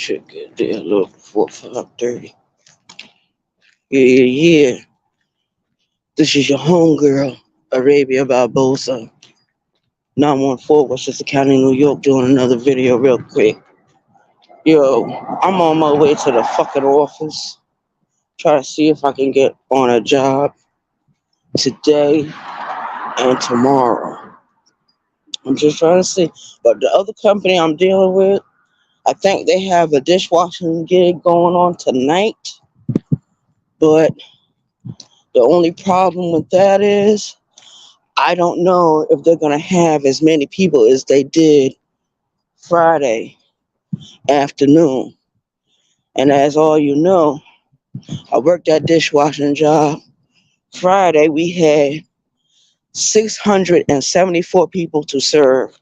Should get there a little before 5:30. Yeah. This is your homegirl, Arabia Barbosa, 914 Westchester County, New York, doing another video real quick. Yo, I'm on my way to the fucking office. Try to see if I can get on a job today and tomorrow. I'm just trying to see. But the other company I'm dealing with, I think they have a dishwashing gig going on tonight. But the only problem with that is I don't know if they're going to have as many people as they did Friday afternoon. And as all you know, I worked that dishwashing job. Friday, we had 674 people to serve.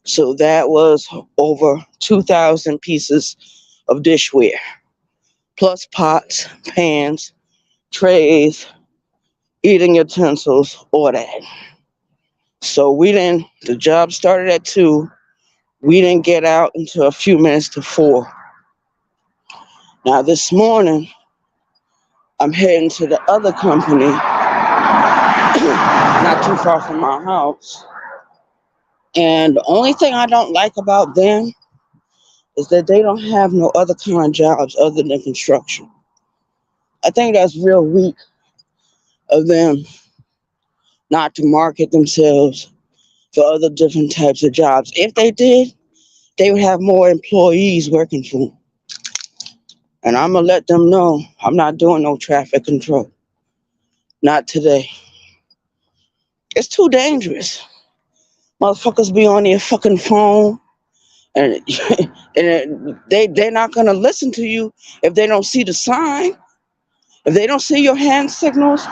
So that was over 2,000 pieces of dishware, plus pots, pans, trays, eating utensils, all that. So the job started at 2. We didn't get out until a few minutes to 4. Now this morning, I'm heading to the other company, not too far from my house. And the only thing I don't like about them is that they don't have no other kind of jobs other than construction. I think that's real weak of them not to market themselves for other different types of jobs. If they did, they would have more employees working for them. And I'm going to let them know I'm not doing no traffic control. Not today. It's too dangerous. Motherfuckers be on their fucking phone, and they're not gonna listen to you if they don't see the sign. If they don't see your hand signals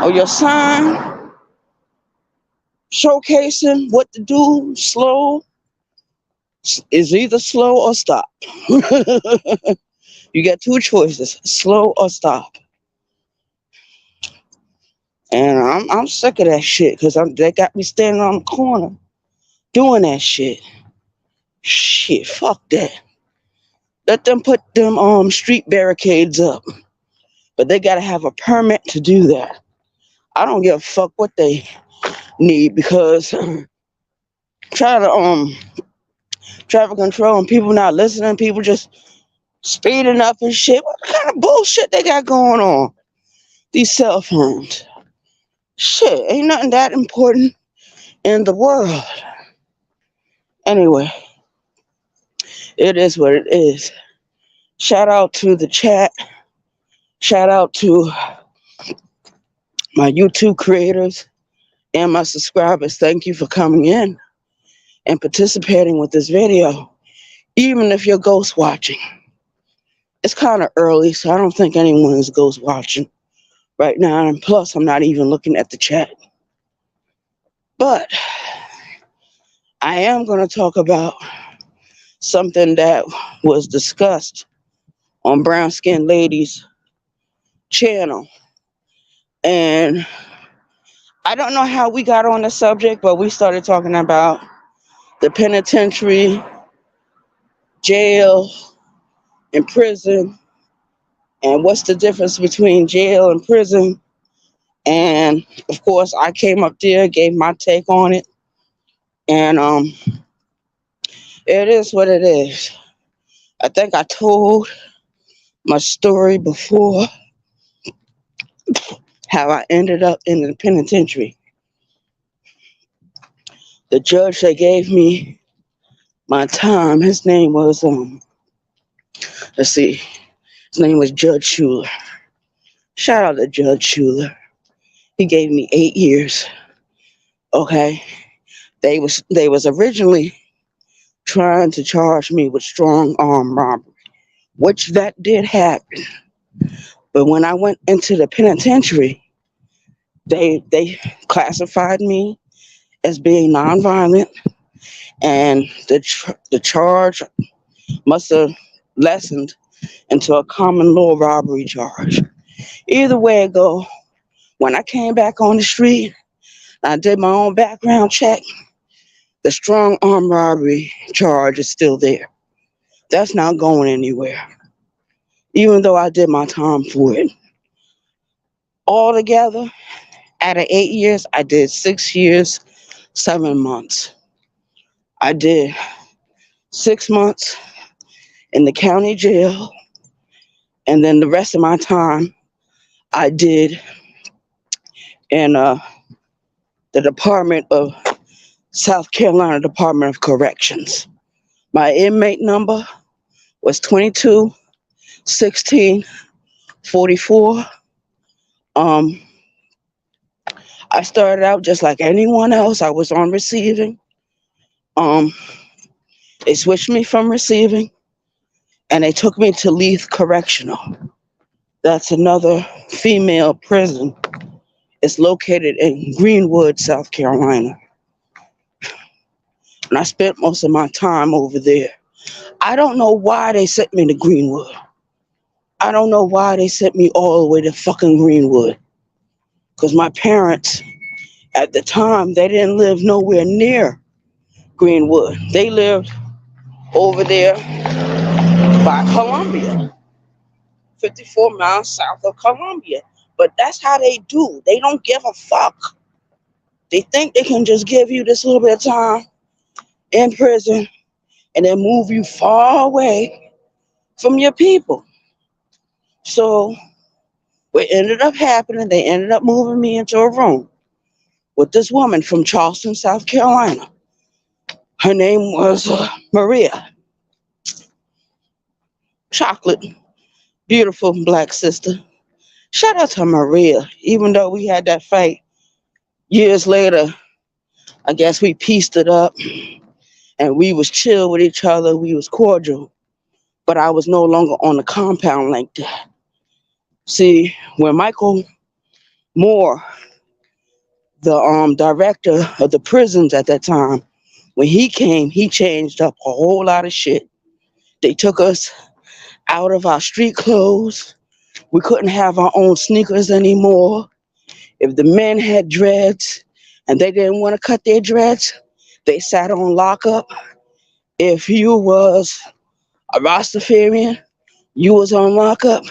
or your sign showcasing what to do, slow is either slow or stop. You got two choices: slow or stop. And I'm sick of that shit because they got me standing on the corner doing that shit. Shit, fuck that. Let them put them street barricades up, but they gotta have a permit to do that. I don't give a fuck what they need because trying to traffic control and people not listening, people just speeding up and shit. What kind of bullshit they got going on? These cell phones. Shit, ain't nothing that important in the world. Anyway, it is what it is. Shout out to the chat. Shout out to my YouTube creators and my subscribers. Thank you for coming in and participating with this video, even if you're ghost watching. It's kind of early, so I don't think anyone is ghost watching right now. And plus, I'm not even looking at the chat. But I am going to talk about something that was discussed on Brown Skin Lady's channel. And I don't know how we got on the subject, but we started talking about the penitentiary, jail, and prison, and what's the difference between jail and prison. And of course, I came up there, gave my take on it, and it is what it is. I think I told my story before, how I ended up in the penitentiary. The judge that gave me my time, his name was let's see, his name was Judge Schuler. Shout out to Judge Schuler. He gave me 8 years. Okay, they was originally trying to charge me with strong arm robbery, which that did happen. But when I went into the penitentiary, they classified me as being nonviolent, and the charge must have lessened into a common law robbery charge. Either way it go, when I came back on the street, I did my own background check. The strong arm robbery charge is still there. That's not going anywhere. Even though I did my time for it. Altogether, out of 8 years, I did 6 years, 7 months. I did 6 months in the county jail, and then the rest of my time I did in the Department of South Carolina Department of Corrections. My inmate number was 22 16 44. Um, I started out just like anyone else. I was on receiving. Um, they switched me from receiving and they took me to Leith Correctional. That's another female prison. It's located in Greenwood, South Carolina. And I spent most of my time over there. I don't know why they sent me to Greenwood. I don't know why they sent me all the way to fucking Greenwood. Because my parents, at the time, they didn't live nowhere near Greenwood. They lived over there by Columbia, 54 miles south of Columbia. But that's how they do. They don't give a fuck. They think they can just give you this little bit of time in prison and then move you far away from your people. So what ended up happening, they ended up moving me into a room with this woman from Charleston, South Carolina. Her name was Maria. Chocolate, beautiful black sister. Shout out to Maria. Even though we had that fight years later, I guess we pieced it up and we was chill with each other. We was cordial. But I was no longer on the compound like that. See, when Michael Moore, the director of the prisons at that time, when he came, he changed up a whole lot of shit. They took us out of our street clothes. We couldn't have our own sneakers anymore. If the men had dreads and they didn't want to cut their dreads, they sat on lockup. If you was a Rastafarian, you was on lockup.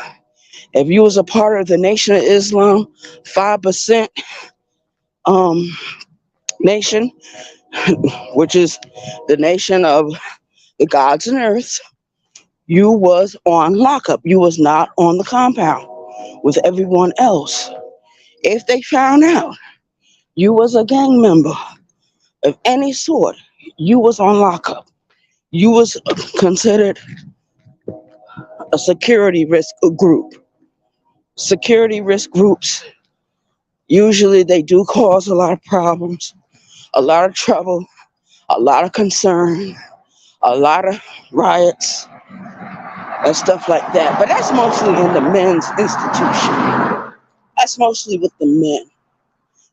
If you was a part of the Nation of Islam, 5% nation, which is the nation of the gods and earth, you was on lockup. You was not on the compound with everyone else. If they found out you was a gang member of any sort, you was on lockup. You was considered a security risk group. Security risk groups, usually they do cause a lot of problems, a lot of trouble, a lot of concern, a lot of riots and stuff like that. But that's mostly in the men's institution. That's mostly with the men.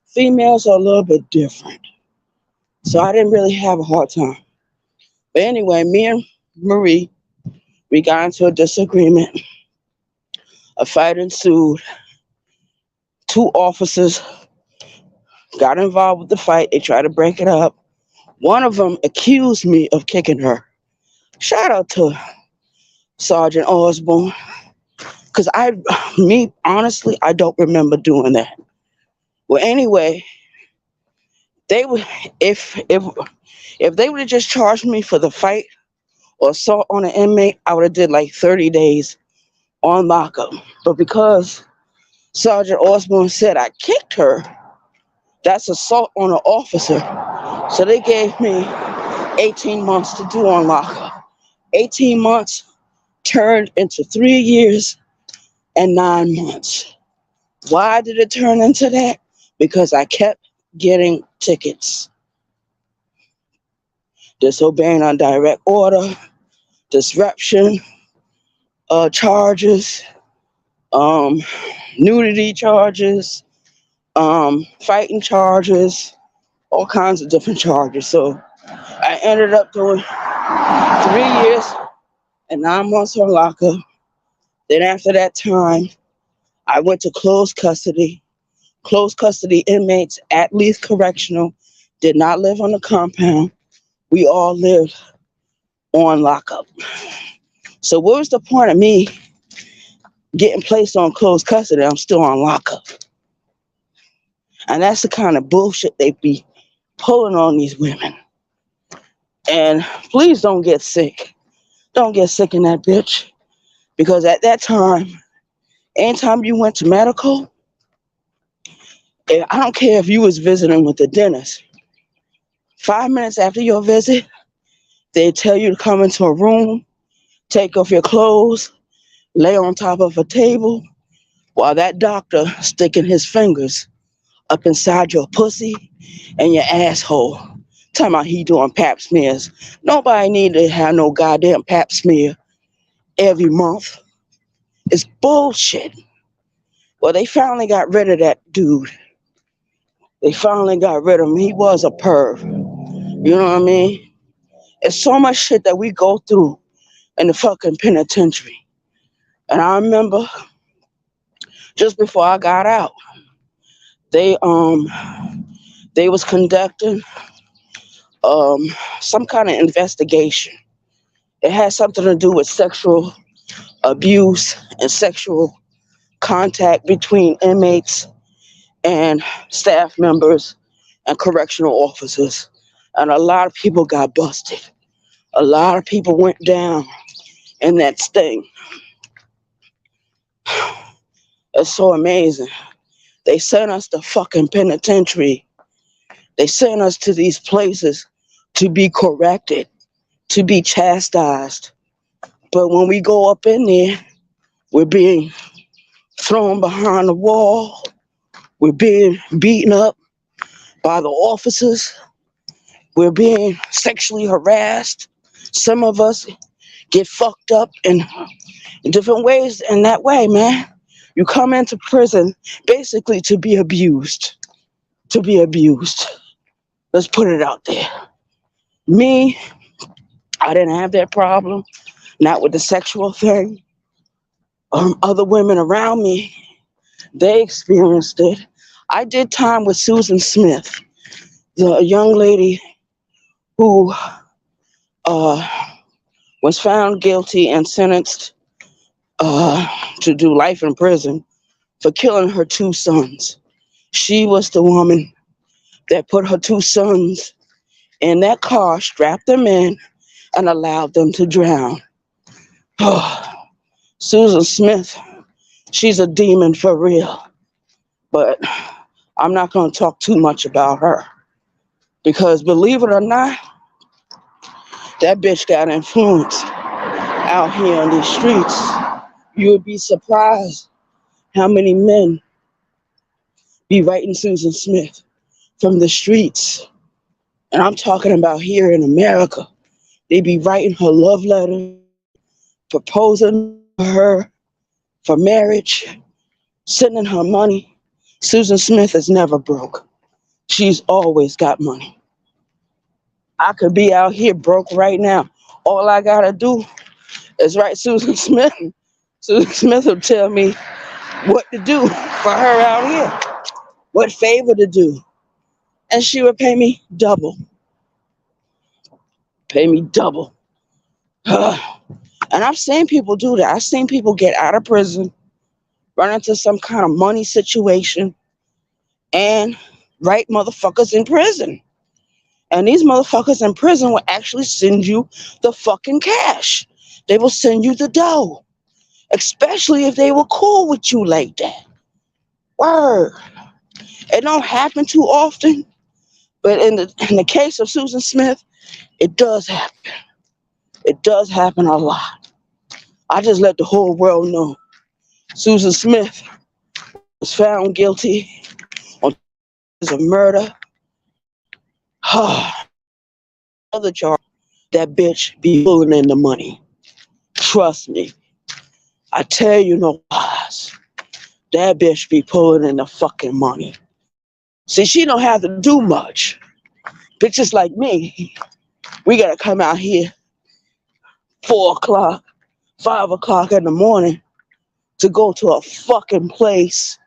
Females are a little bit different. So I didn't really have a hard time. But anyway, me and Marie, we got into a disagreement. A fight ensued. Two officers got involved with the fight. They tried to break it up. One of them accused me of kicking her. Shout out to Sergeant Osborne. Because honestly, I don't remember doing that. Well, anyway, they would, if they would have just charged me for the fight or assault on an inmate, I would have did like 30 days on lockup. But because Sergeant Osborne said I kicked her, that's assault on an officer. So they gave me 18 months to do on lockup. 18 months turned into 3 years and 9 months. Why did it turn into that? Because I kept getting tickets. Disobeying on direct order, disruption, charges, nudity charges, fighting charges, all kinds of different charges. So I ended up doing 3 years and 9 months on lockup. Then after that time, I went to closed custody. Closed custody inmates at Leith Correctional did not live on the compound. We all lived on lockup. So what was the point of me getting placed on closed custody? I'm still on lockup. And that's the kind of bullshit they be pulling on these women. And please don't get sick. Don't get sick in that bitch. Because at that time, anytime you went to medical, I don't care if you was visiting with the dentist. 5 minutes after your visit, they tell you to come into a room, take off your clothes, lay on top of a table, while that doctor sticking his fingers up inside your pussy and your asshole. Talking about he doing pap smears. Nobody need to have no goddamn pap smear every month. It's bullshit. Well, they finally got rid of that dude. They finally got rid of him. He was a perv. You know what I mean? It's so much shit that we go through in the fucking penitentiary. And I remember just before I got out, they was conducting some kind of investigation. It had something to do with sexual abuse and sexual contact between inmates and staff members and correctional officers. And a lot of people got busted. A lot of people went down in that sting. It's so amazing. They sent us to fucking penitentiary. They sent us to these places to be corrected, to be chastised. But when we go up in there, we're being thrown behind the wall. We're being beaten up by the officers. We're being sexually harassed. Some of us get fucked up in different ways in that way, man. You come into prison basically to be abused. To be abused. Let's put it out there. Me, I didn't have that problem. Not with the sexual thing. Other women around me, they experienced it. I did time with Susan Smith, the young lady who was found guilty and sentenced to do life in prison for killing her 2 sons. She was the woman that put her 2 sons in that car, strapped them in, and allowed them to drown. Susan Smith, she's a demon for real. But I'm not going to talk too much about her. Because believe it or not, that bitch got influence out here on these streets. You would be surprised how many men be writing Susan Smith from the streets. And I'm talking about here in America. They be writing her love letter, proposing her for marriage, sending her money. Susan Smith is never broke. She's always got money. I could be out here broke right now. All I gotta do is write Susan Smith. Susan Smith will tell me what to do for her out here, what favor to do. And she would pay me double. Pay me double. And I've seen people do that. I've seen people get out of prison, run into some kind of money situation, and write motherfuckers in prison. And these motherfuckers in prison will actually send you the fucking cash. They will send you the dough. Especially if they were cool with you like that. Word. It don't happen too often. But in the case of Susan Smith, it does happen. It does happen a lot. I just let the whole world know. Susan Smith was found guilty on charges of murder. Other charge, that bitch be pulling in the money. Trust me. I tell you no lies. That bitch be pulling in the fucking money. See, she don't have to do much. Bitches like me, we gotta come out here 4 o'clock, 5 o'clock in the morning to go to a fucking place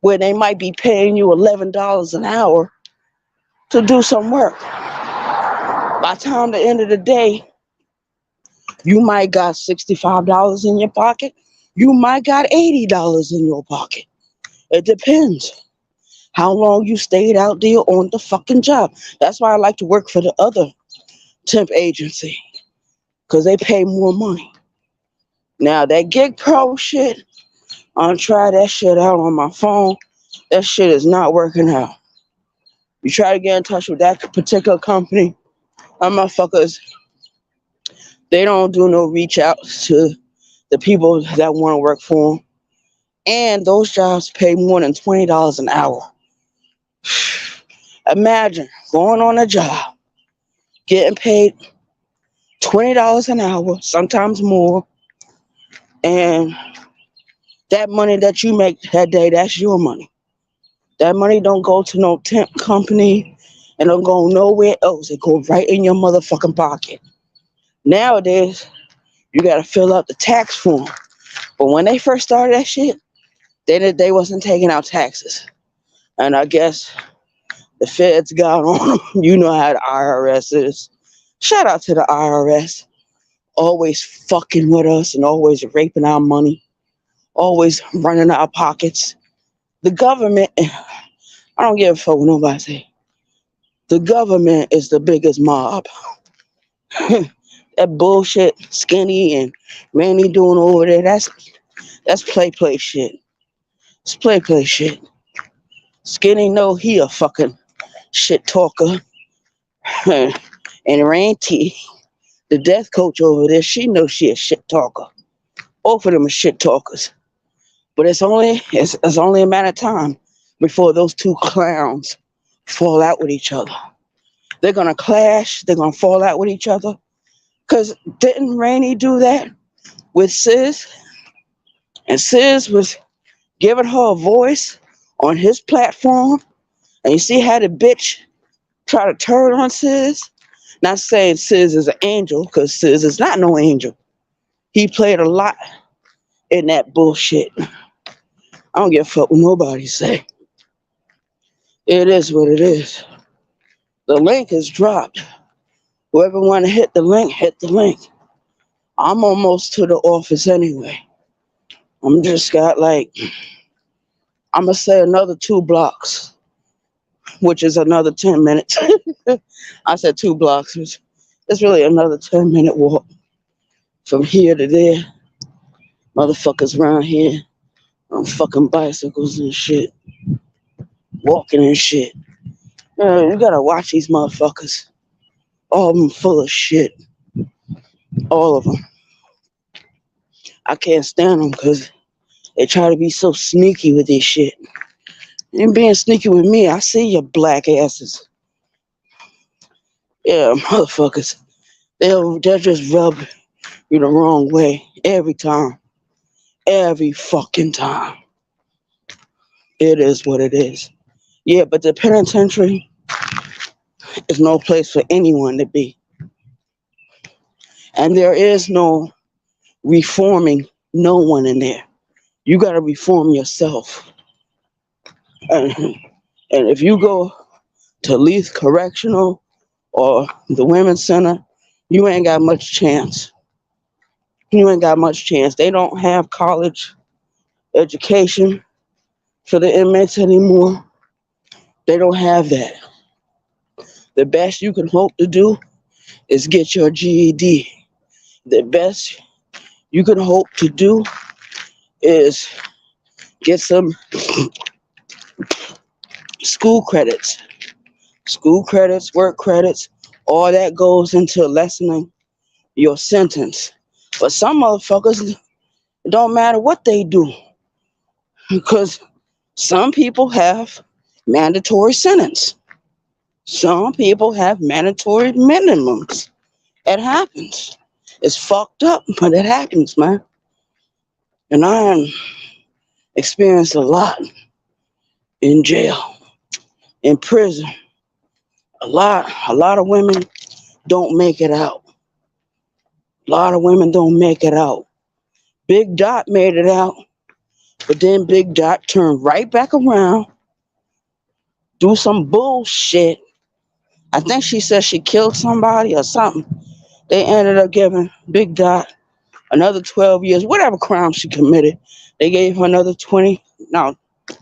where they might be paying you $11 an hour to do some work. By the time the end of the day, You might got $65 in your pocket. You might got $80 in your pocket. It depends how long you stayed out there on the fucking job. That's why I like to work for the other temp agency, because they pay more money. Now, that Gig Pro shit, I'll try that shit out on my phone. That shit is not working out. You try to get in touch with that particular company, them motherfuckers, they don't do no reach outs to the people that want to work for them. And those jobs pay more than $20 an hour. Imagine going on a job, getting paid $20 an hour, sometimes more, and that money that you make that day, that's your money. That money don't go to no temp company and don't go nowhere else. It go right in your motherfucking pocket. Nowadays, you gotta fill out the tax form. But when they first started that shit, they wasn't taking out taxes. And I guess the feds got on them. You know how the IRS is. Shout out to the IRS. Always fucking with us and always raping our money. Always running our pockets. The government, I don't give a fuck what nobody say. The government is the biggest mob. That bullshit Skinny and Randy doing over there, that's play shit. It's play shit. Skinny know he a fucking shit talker. And Randy, the death coach over there, she knows she a shit talker. Both of them are shit talkers. But it's only a matter of time before those two clowns fall out with each other. They're gonna clash, they're gonna fall out with each other. Cause didn't Rainey do that with Sis? And Sis was giving her a voice on his platform. And you see how the bitch try to turn on Sis? Not saying Sis is an angel, because Sis is not no angel. He played a lot in that bullshit. I don't give a fuck what nobody say. It is what it is. The link is dropped. Whoever want to hit the link, hit the link. I'm almost to the office anyway. I'm just got like, I'm going to say another 2 blocks, which is another 10 minutes. I said 2 blocks. It's really another 10-minute walk from here to there. Motherfuckers around here on fucking bicycles and shit, walking and shit. You gotta watch these motherfuckers. All of them full of shit. All of them. I can't stand them because they try to be so sneaky with this shit. You being sneaky with me, I see your black asses. Yeah, motherfuckers. They'll just rub you the wrong way every time. Every fucking time. It is what it is. Yeah, but the penitentiary is no place for anyone to be. And there is no reforming no one in there. You got to reform yourself. And if you go to Leith Correctional or the Women's Center, you ain't got much chance. You ain't got much chance. They don't have college education for the inmates anymore. They don't have that. The best you can hope to do is get your GED. The best you can hope to do is get some school credits. School credits, work credits, all that goes into lessening your sentence. But some motherfuckers, it don't matter what they do, because some people have mandatory sentence. Some people have mandatory minimums. It happens. It's fucked up, but it happens, man. And I experienced a lot in jail, in prison. A lot of women don't make it out. A lot of women don't make it out. Big Dot made it out, but then Big Dot turned right back around, do some bullshit. I think she said she killed somebody or something. They ended up giving Big Dot another 12 years, whatever crime she committed. They gave her another 20, no,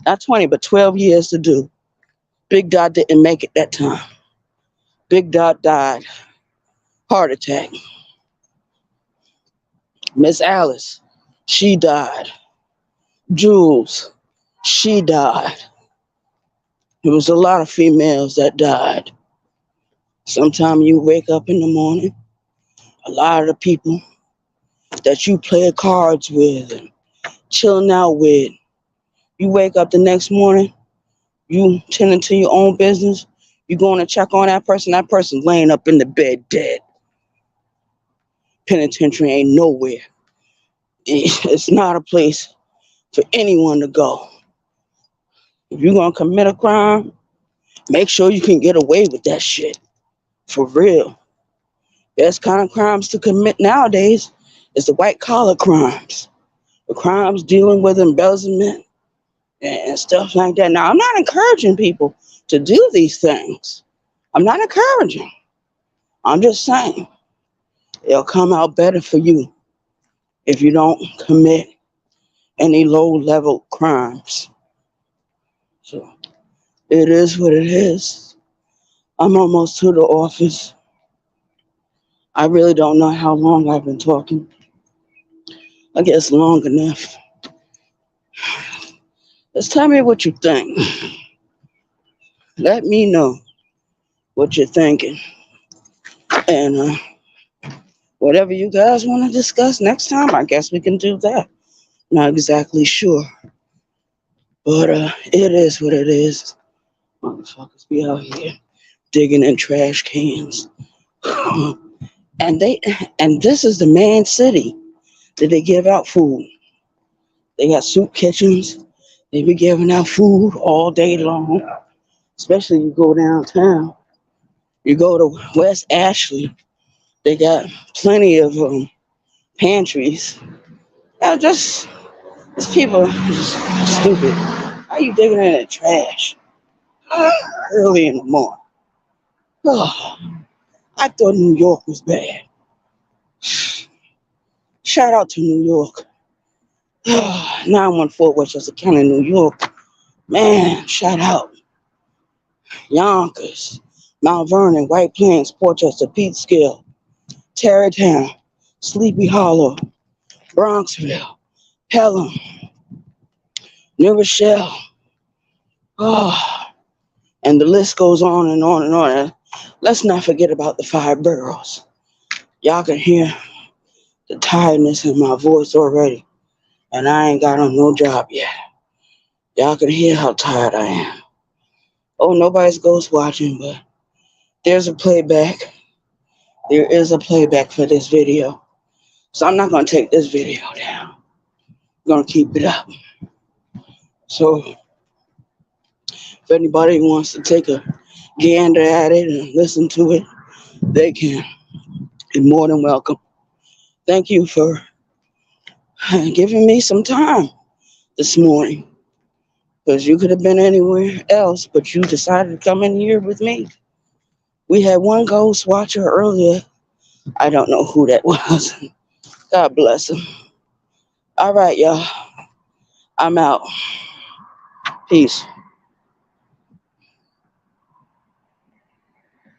not 20, but 12 years to do. Big Dot didn't make it that time. Big Dot died. Heart attack. Miss Alice, she died. Jules, she died. There was a lot of females that died. Sometimes you wake up in the morning, a lot of the people that you play cards with and chilling out with, you wake up the next morning, you tending to your own business, you going to check on that person laying up in the bed dead. Penitentiary ain't nowhere. It's not a place for anyone to go. If you're going to commit a crime, make sure you can get away with that shit. For real. Best kind of crimes to commit nowadays is the white collar crimes. The crimes dealing with embezzlement and stuff like that. Now, I'm not encouraging people to do these things. I'm not encouraging. I'm just saying it'll come out better for you if you don't commit any low-level crimes. So it is what it is. I'm almost to the office. I really don't know how long I've been talking. I guess long enough. Just tell me what you think. Let me know what you're thinking. And whatever you guys want to discuss next time, I guess we can do that. Not exactly sure. But it is what it is. Motherfuckers be out here digging in trash cans. and this is the main city that they give out food. They got soup kitchens. They be giving out food all day long. Especially you go downtown. You go to West Ashley. They got plenty of pantries. These people are just stupid. How you digging in the trash early in the morning? Oh, I thought New York was bad. Shout out to New York. 914 Westchester County, New York. Man, shout out. Yonkers, Mount Vernon, White Plains, Portchester, Peekskill, Tarrytown, Sleepy Hollow, Bronxville, Pelham, New Rochelle. Oh, and the list goes on and on and on. Let's not forget about the 5 boroughs. Y'all can hear the tiredness in my voice already. And I ain't got on no job yet. Y'all can hear how tired I am. Oh, nobody's ghost watching, but there's a playback. There is a playback for this video. So I'm not going to take this video down. I'm going to keep it up. So if anybody wants to take a gander at it and listen to it, they can. You're more than welcome. Thank you for giving me some time this morning. Because you could have been anywhere else, but you decided to come in here with me. We had one ghost watcher earlier. I don't know who that was. God bless him. All right, y'all. I'm out. Peace.